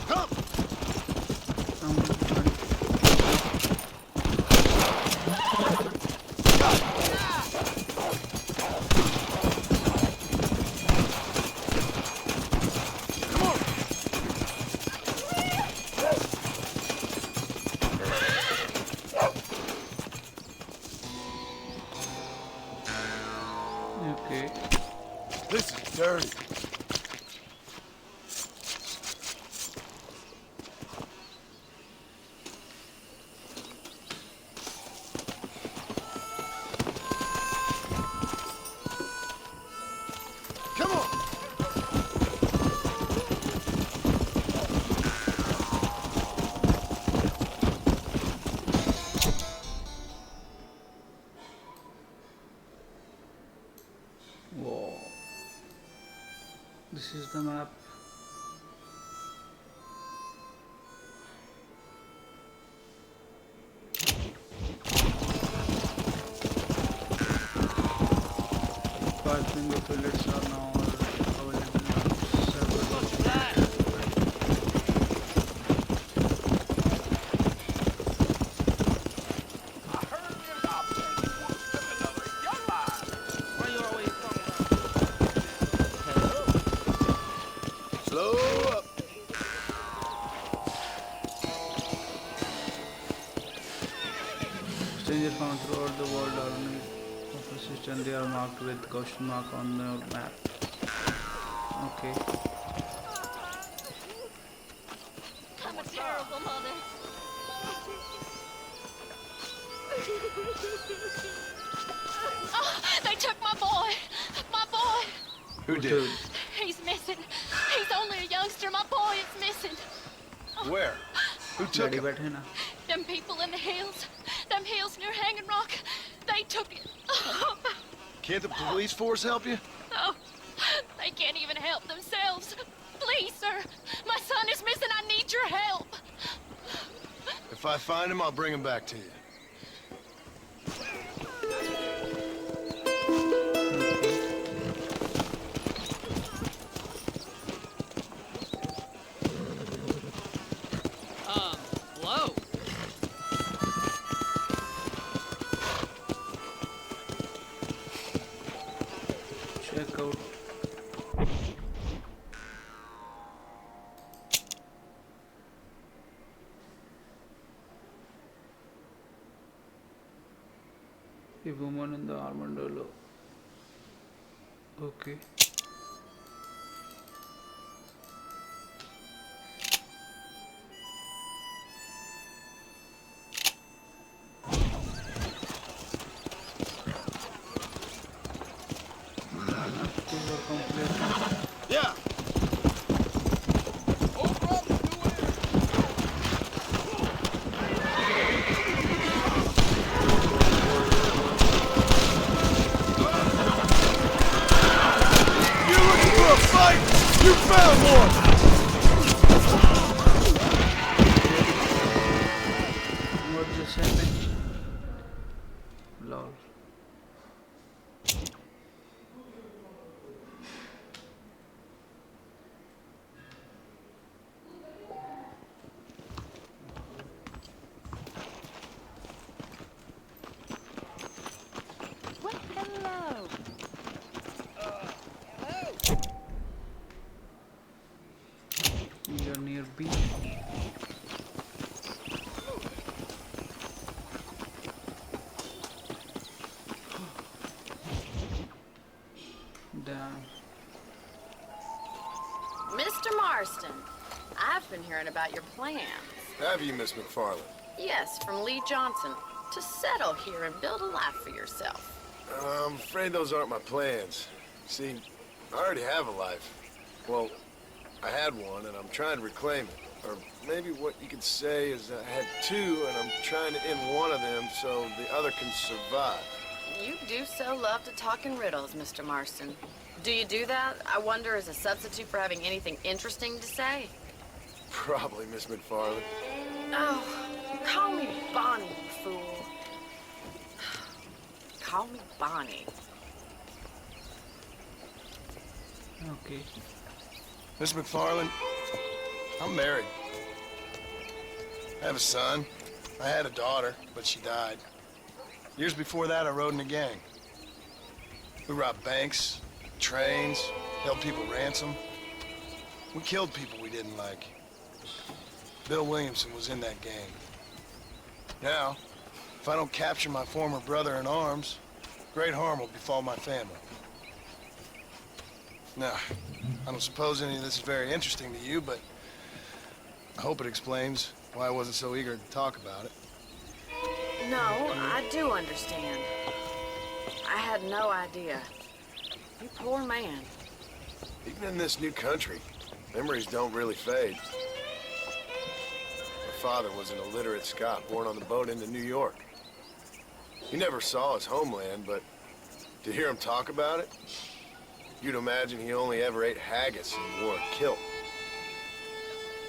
Come. Okay. This is dirty. Come on. Whoa. This is the map. Parking the toilets are now available on several locations. Slow up. Strangers found throughout the world are only of assist and they are marked with question mark on the map. Okay. I'm a terrible mother. Oh, they took my boy. My boy. Who did? He's missing. He's only a youngster. My boy is missing. Where? Who took him? Them people in the hills. Them hills near Hanging Rock. They took it. Can't the police force help you? Oh, they can't even help themselves. Please, sir. My son is missing. I need your help. If I find him, I'll bring him back to you. Hello? Check out. A woman in the Armadillo. Okay. Yeah. You found one! What just happened? Lol. What? Hello. You're near B. Damn. Mr. Marston, I've been hearing about your plans. Have you, Miss McFarland? Yes, from Lee Johnson. To settle here and build a life for yourself. I'm afraid those aren't my plans. See, I already have a life. Well, I had one, and I'm trying to reclaim it. Or maybe what you could say is I had two, and I'm trying to end one of them so the other can survive. You do so love to talk in riddles, Mr. Marston. Do you do that, I wonder, as a substitute for having anything interesting to say? Probably, Miss McFarland. Oh, call me Bonnie, you fool. Call me Bonnie. Okay. Miss McFarland, I'm married. I have a son. I had a daughter, but she died. Years before that, I rode in a gang. We robbed banks, trains, held people ransom. We killed people we didn't like. Bill Williamson was in that gang. Now, if I don't capture my former brother in arms, great harm will befall my family. Now, I don't suppose any of this is very interesting to you, but I hope it explains why I wasn't so eager to talk about it. No, I do understand. I had no idea. You poor man. Even in this new country, memories don't really fade. My father was an illiterate Scot born on the boat into New York. He never saw his homeland, but to hear him talk about it, you'd imagine he only ever ate haggis and wore a kilt.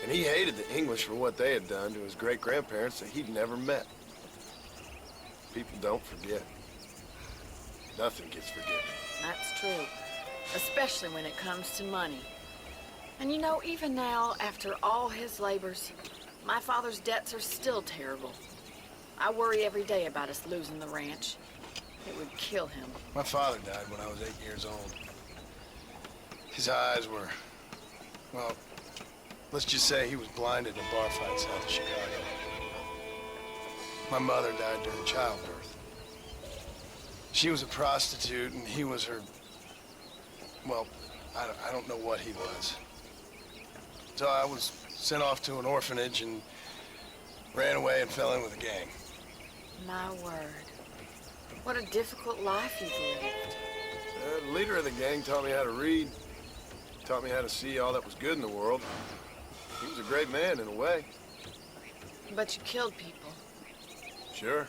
And he hated the English for what they had done to his great-grandparents that he'd never met. People don't forget. Nothing gets forgiven. That's true. Especially when it comes to money. And you know, even now, after all his labors, my father's debts are still terrible. I worry every day about us losing the ranch. It would kill him. My father died when I was 8 years old. His eyes were, well, let's just say he was blinded in a bar fight south of Chicago. My mother died during childbirth. She was a prostitute and he was her, well, I don't know what he was. So I was sent off to an orphanage and ran away and fell in with a gang. My word. What a difficult life you've lived. The leader of the gang taught me how to read. Taught me how to see all that was good in the world. He was a great man in a way. But you killed people. Sure.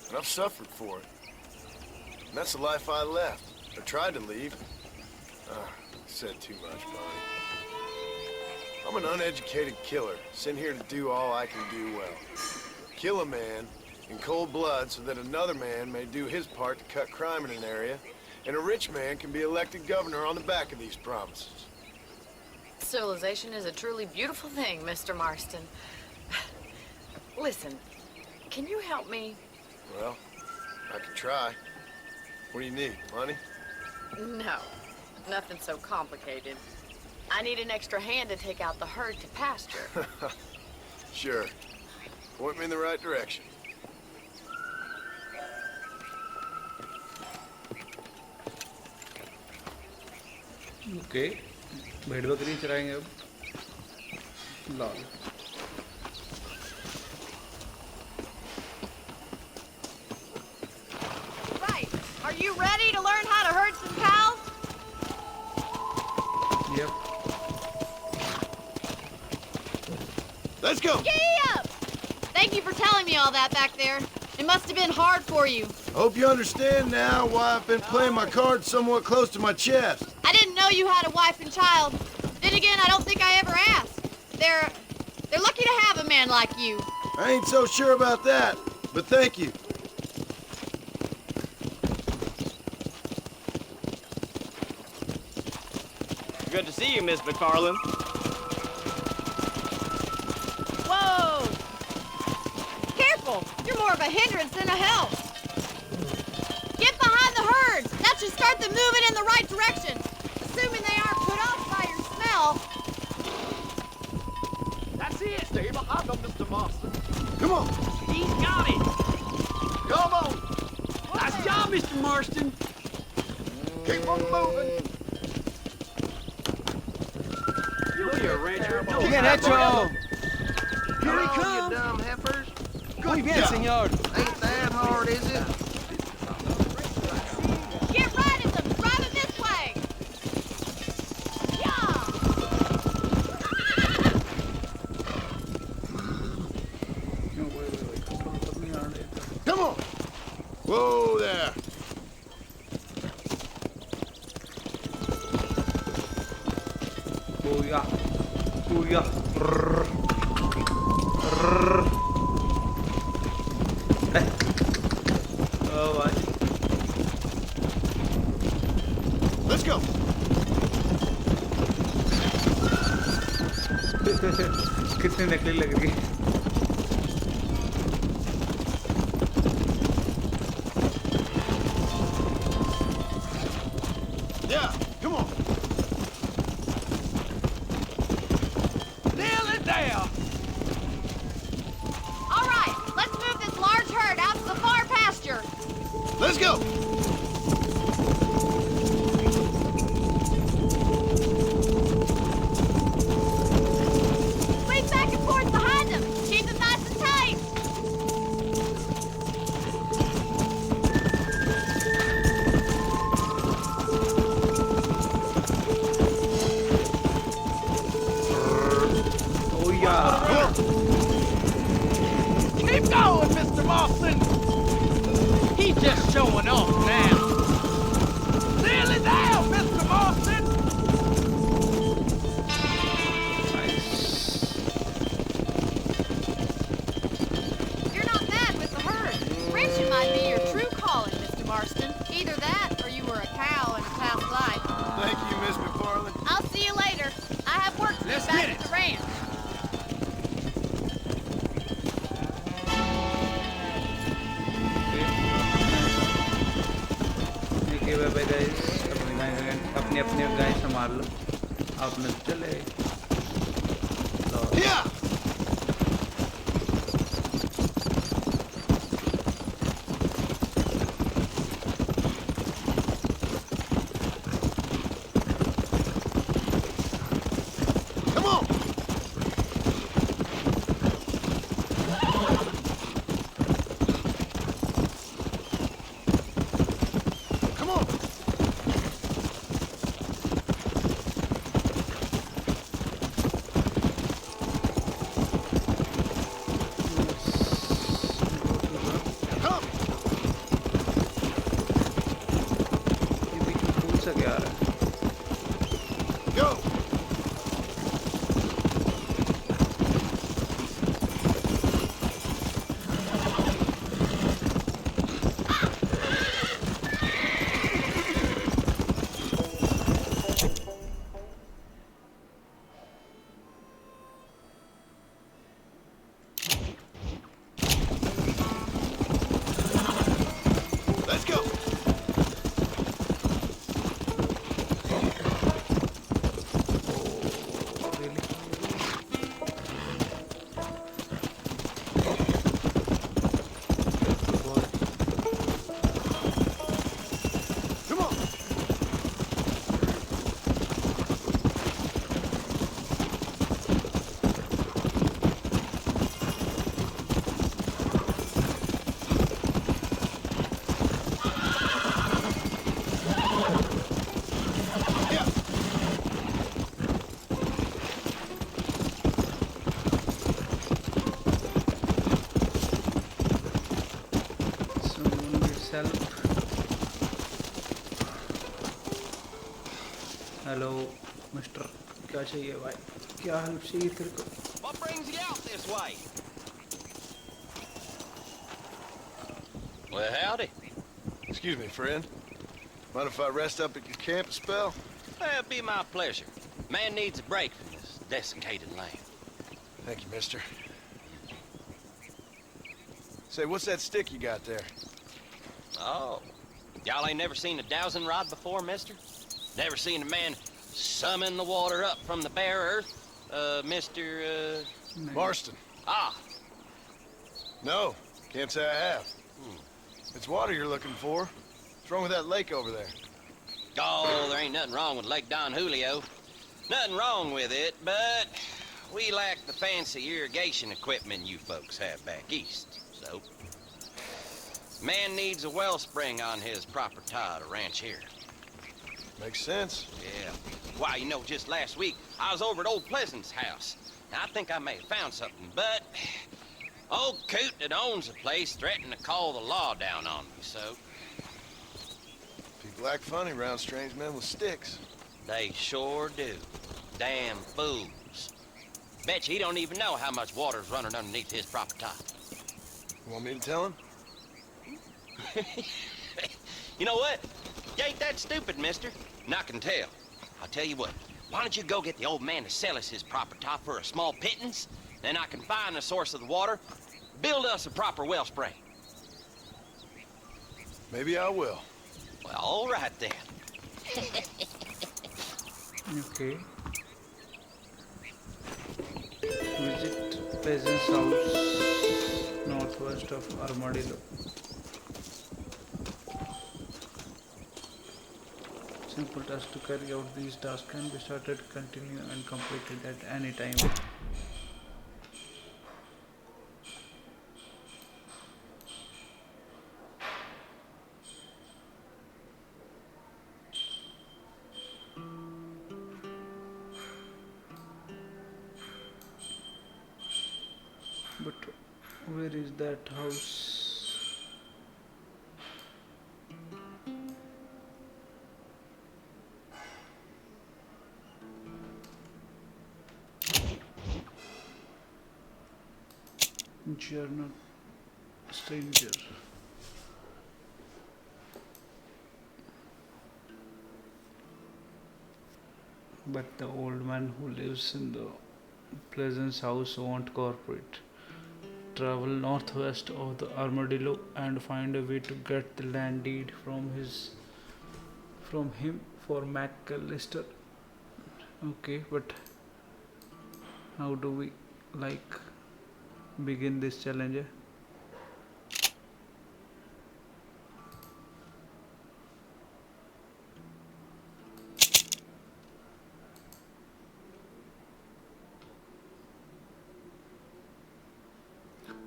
And I've suffered for it. And that's the life I left. I tried to leave. Said too much, Bonnie. I'm an uneducated killer, sent here to do all I can do well. Kill a man in cold blood so that another man may do his part to cut crime in an area, and a rich man can be elected governor on the back of these promises. Civilization is a truly beautiful thing, Mr. Marston. Listen, can you help me? Well, I could try. What do you need, money? No, nothing so complicated. I need an extra hand to take out the herd to pasture. Sure. Point me in the right direction. Okay. भेड़ बकरी चराएंगे अब lol Right. Are you ready to learn how to herd some cows? Yep. Let's go. Giddy up! Thank you for telling me all that back there. It must have been hard for you. Hope you understand now why I've been playing my cards somewhat close to my chest. I didn't know you had a wife and child. Then again, I don't think I ever asked. They're lucky to have a man like you. I ain't so sure about that, but thank you. Good to see you, Miss McFarland. Whoa! Careful! You're more of a hindrance than a help. Get behind the herds. That should start them moving in the right direction. Assuming they aren't put off by your smell. That's it. Stay behind them, Mr. Marston. Come on. He's got it. Come on. Nice job, Mr. Marston. Keep on moving. You'll be a rancher. Bien hecho. Here he comes. You dumb heifers. Muy bien, señor. Ain't that hard, is it? Get right at them. Drive it this way. Yeah. Come on. Whoa there. Booyah. Booyah. Oh, भाई. Let's go. कितनी नकली लग रही है. Yeah, come on. Nail it down. All right. Let's move this large herd out to the far pasture. Let's go. Swing back and forth behind them. Keep them nice and tight. Oh yeah. Keep going, Mr. Marston. He's just showing off now. Nail it down, Mr. Marston. You're not bad with the herd. Ranching might be your true calling, Mr. Marston. Either that or you were a cow in a past life. Thank you, Miss McFarland. I'll see you later. I have work to do Let's back get at it. the ranch. अपने अपने गाय संभाल लो. आपने चले. Yeah. help. Hello mister, क्या चाहिए भाई? क्या help चाहिए तेरे को? What brings you out this way? Well, howdy. Excuse me, friend. Mind if I rest up at your camp a spell? It'd be my pleasure. Man needs a break from this desiccated land. Thank you, mister. Say, what's that stick you got there? Oh. Y'all ain't never seen a dowsing rod before, mister? Never seen a man summon the water up from the bare earth? Mr. Marston. Ah. No, can't say I have. It's water you're looking for. What's wrong with that lake over there? Oh, there ain't nothing wrong with Lake Don Julio. Nothing wrong with it, but we lack the fancy irrigation equipment you folks have back east, so... Man needs a wellspring on his property to ranch here. Makes sense. Yeah. Why, you know, just last week, I was over at old Pleasant's house. Now, I think I may have found something, but... Old coot that owns the place threatened to call the law down on me, so... People act funny around strange men with sticks. They sure do. Damn fools. Bet you he don't even know how much water's running underneath his property. You want me to tell him? You know what? You ain't that stupid, mister. And I can tell. I'll tell you what. Why don't you go get the old man to sell us his property for a small pittance? Then I can find the source of the water, build us a proper wellspring. Maybe I will. Well, all right then. Okay. Visit peasant's house northwest of Armadillo. Simple task to carry out these tasks can be started, continue, and completed at any time. But where is that house? Journal stranger. But the old man who lives in the Pleasant's house won't cooperate. Travel northwest of the Armadillo and find a way to get the land deed from him for McAllister. Okay, but how do we begin this challenge?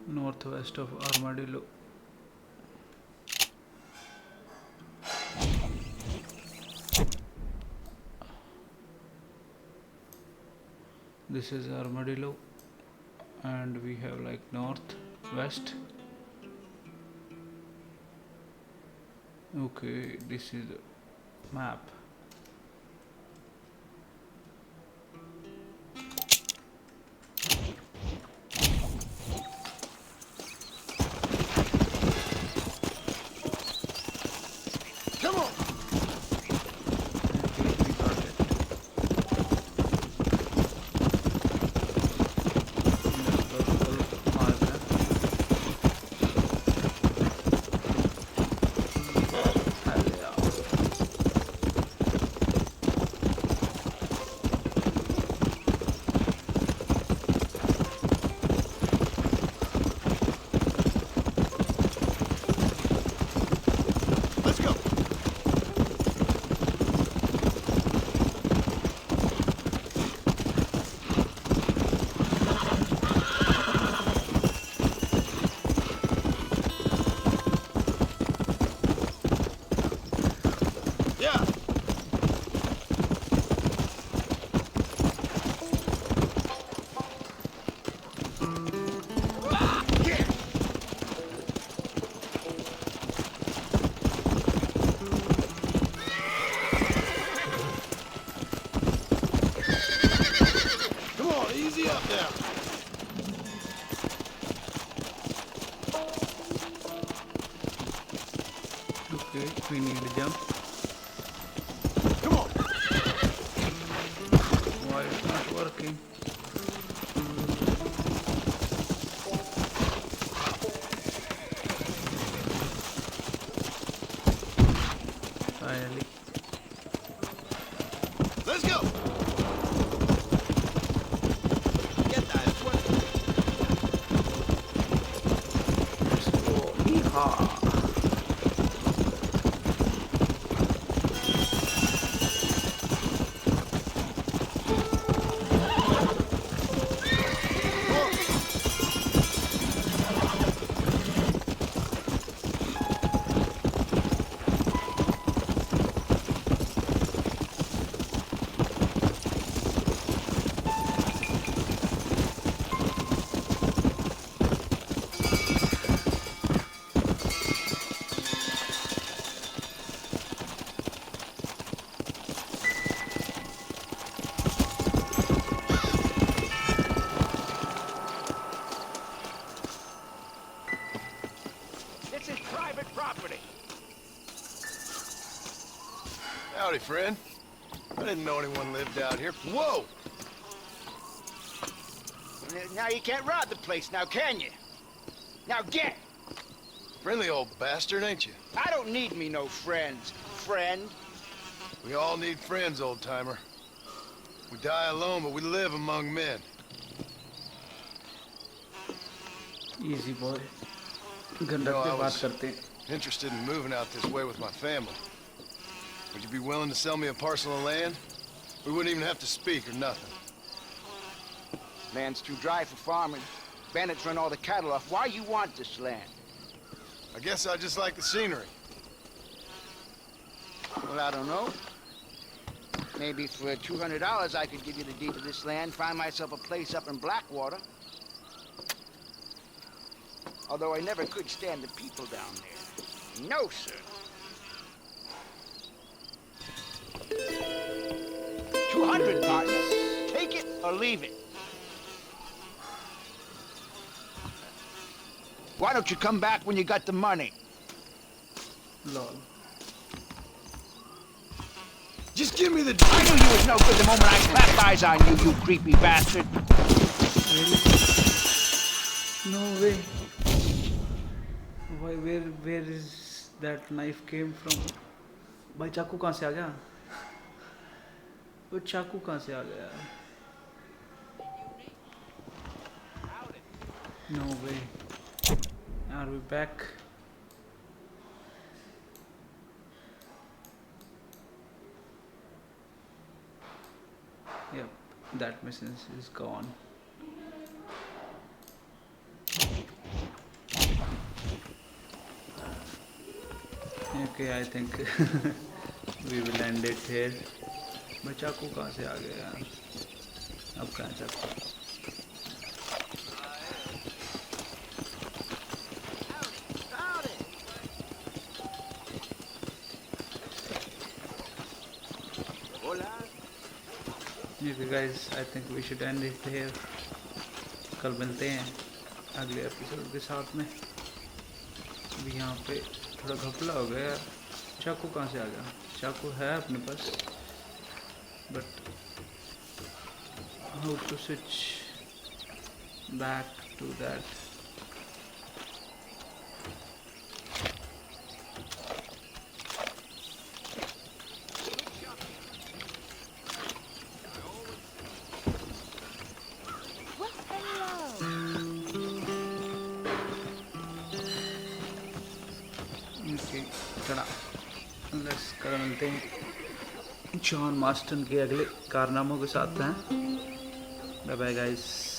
Northwest of Armadillo. This is Armadillo, and we have northwest. Okay, this is the map. Okay, we need to jump. Come on. Why it's not working? Finally. Let's go. Get that. Let's go. Yeehaw. This is private property. Howdy, friend. I didn't know anyone lived out here. Whoa! Now you can't rob the place now, can you? Now get! Friendly old bastard, ain't you? I don't need me no friends, friend. We all need friends, old-timer. We die alone, but we live among men. Easy boy. You Gandak know, पे I बात was करते हैं. interested in moving out this way with my family. Would you be willing to sell me a parcel of land? We wouldn't even have to speak or nothing. Land's too dry for farming. Bandits run all the cattle off. Why you want this land? I guess I just like the scenery. Well, I don't know. Maybe for $200 I could give you the deed to this land, find myself a place up in Blackwater. Although I never could stand the people down there. No, sir. 200, partner. Take it or leave it. Why don't you come back when you got the money? Lol. Just give me the... I knew you was no good the moment I clapped eyes on you, you creepy bastard. Really? No way. Why? Where is that knife came from? भाई चाकू कहाँ से आ गया? वो चाकू कहाँ से आ गया? No way. Are we back? Yep, that mission is gone. Okay, I think we will end it here. मैं चाकू कहाँ से आ गया यार? अब कहाँ चाकू? Okay guys, I think we should end it here. कल मिलते हैं अगले एपिसोड के साथ में. अभी यहाँ पे थोड़ा घपला हो गया. चाकू कहाँ से आ गया? चाकू है अपने पास, but how to switch back to that? Okay, चला. Let's कर मिलते हैं जॉन मार्स्टन के अगले कारनामों के साथ हैं. Bye bye guys.